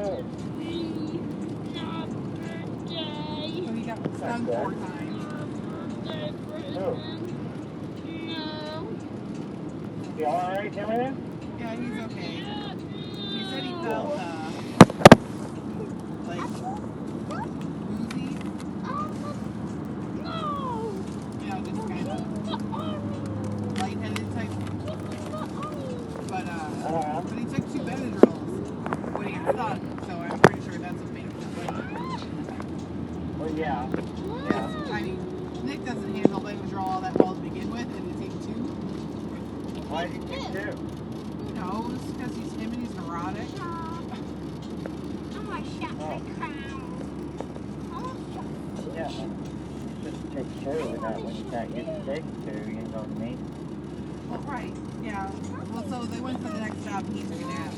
So he got stung 4 times. You alright, Jimmy? Yeah, he's okay. He said he felt, like, woozy. You know, just kind of lightheaded type. But he took 2 Benadryls when he got stung, so I'm pretty sure that's what made him feel better. Well, yeah. I mean, Nick doesn't handle Benadryl all that well to begin with, and to take 2. Why did you take 2? Who knows? Because he's him and he's neurotic. Yeah. Just take 2, and not when you can't get to take 2, you know what I mean? Well, right. Yeah. Well, so they went for the next job and he's going to have.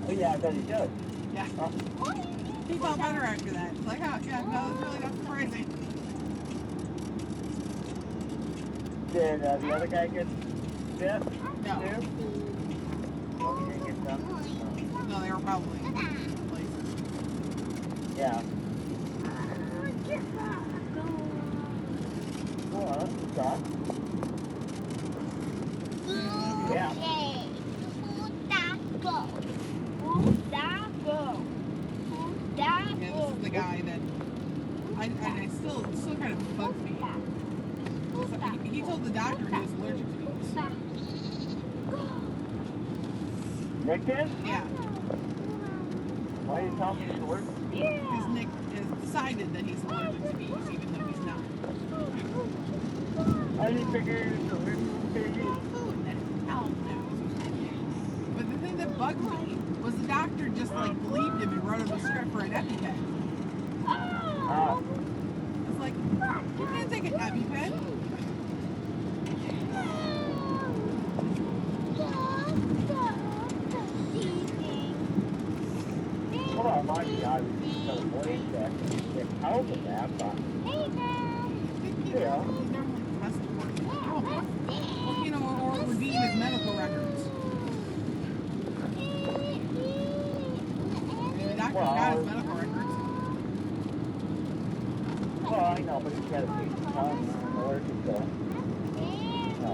Oh, yeah, I bet he does. Yeah. He felt better after that. It's like, oh, yeah, no, it's really not surprising. Did the other guy get bit? No. Too? Oh, he didn't get some? No, they were probably in places. Yeah. Well, that's what's up. Yeah. Yeah, this is the guy that I still kind of bugs me. So he told the doctor he was allergic to bees. Nick did? Yeah. Why are you telling me he's allergic? Because Nick has decided that he's allergic to bees, even though he's not. I didn't figure he was allergic to bees. Who in the hell knows? But the thing that bugged me was the doctor just like believed him and wrote him a script for an EpiPen. It's like, you can't take an EpiPen. Well, my God, he's so worried that he's out of that, but yeah. He normally must have worked. Well, you know, or redeem his medical records. I mean, the doctor's got his medical records. Well, I know, but he's got a decent time allergic to no.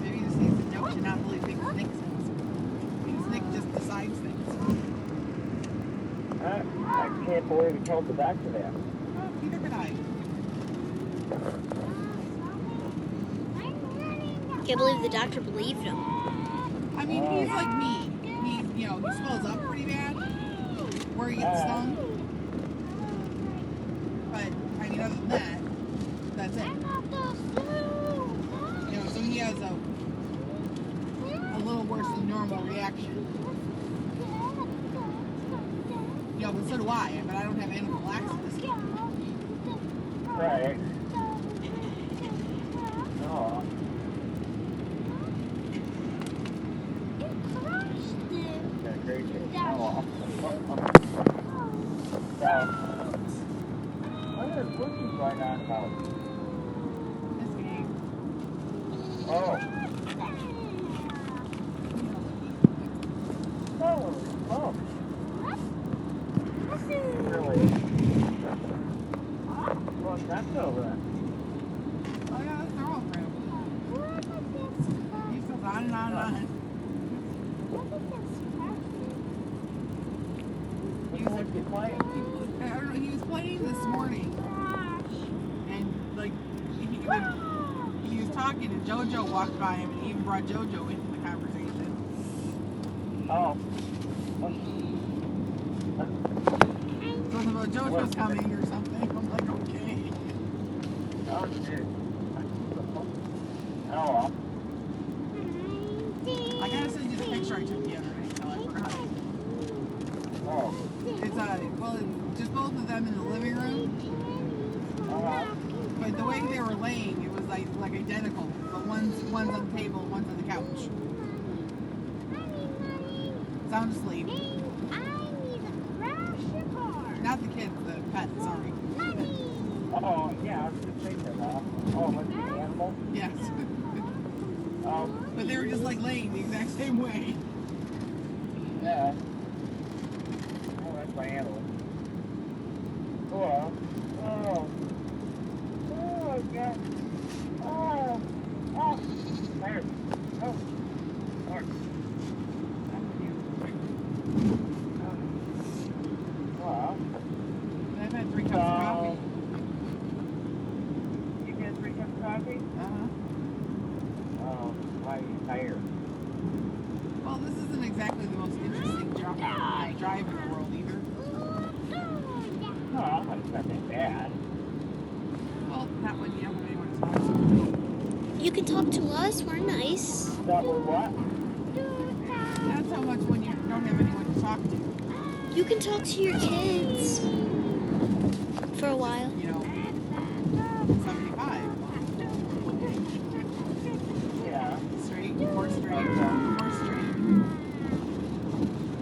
Maybe he just needs to know to not believe things Nick says. Because Nick just decides things. I can't believe he told the doctor that. Oh, neither could I. Can't believe the doctor believed him. I mean, he's like me. He swells up pretty bad where he gets stung. But, I mean, other than that, that's it. So he has a little worse than normal reaction. But so do I. But I don't have anaphylaxis. Right. No. That's crazy. No. What is going on about? This game. Oh. Oh. Really? Well, that's over then. Oh, yeah, that's normal for him. He goes on and on and on. He was playing. I don't know, he was playing this morning. And, like, he was talking, and JoJo walked by him, and he even brought JoJo into the conversation. Oh. Something about JoJo's coming or something. I'm like, okay. Oh, dude. Oh. I gotta send you the picture I took the other day, so I forgot. Oh. It's just both of them in the living room. But the way they were laying, it was like identical. But one's on the table, one's on the couch. Sound asleep. Not the kids, the pet, sorry. Oh, yeah, I was just thinking that. Oh, was it the animal? Yes. Oh. But But they were just like laying the exact same way. Yeah. Oh, that's my animal. Oh. Oh. Oh, God. Oh. Oh. There. Oh. Lord. That's you. Well. I've had 3 cups of coffee. You get 3 cups of coffee? Uh-huh. Oh, why are you tired? Well, this isn't exactly the most interesting drive in the world either. No, it's not that bad. Well, not when you don't have anyone to talk to. You can talk to us. We're nice. Stop with what? Not so much when you don't have anyone to talk to. You can talk to your kids for a while. You know, 75. Yeah. Straight, 4 straight, 4 straight.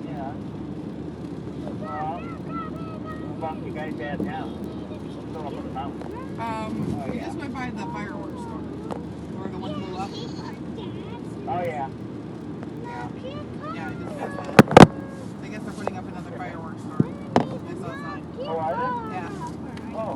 Yeah. Well, what about you guys at now? Still up on the mountain. We yeah. just went by the fireworks store. Where the one blew up. Oh, yeah. Yeah. Yeah, I just passed that. I guess they're putting up another fireworks store. I saw a sign. Oh, are they? Yeah. Oh.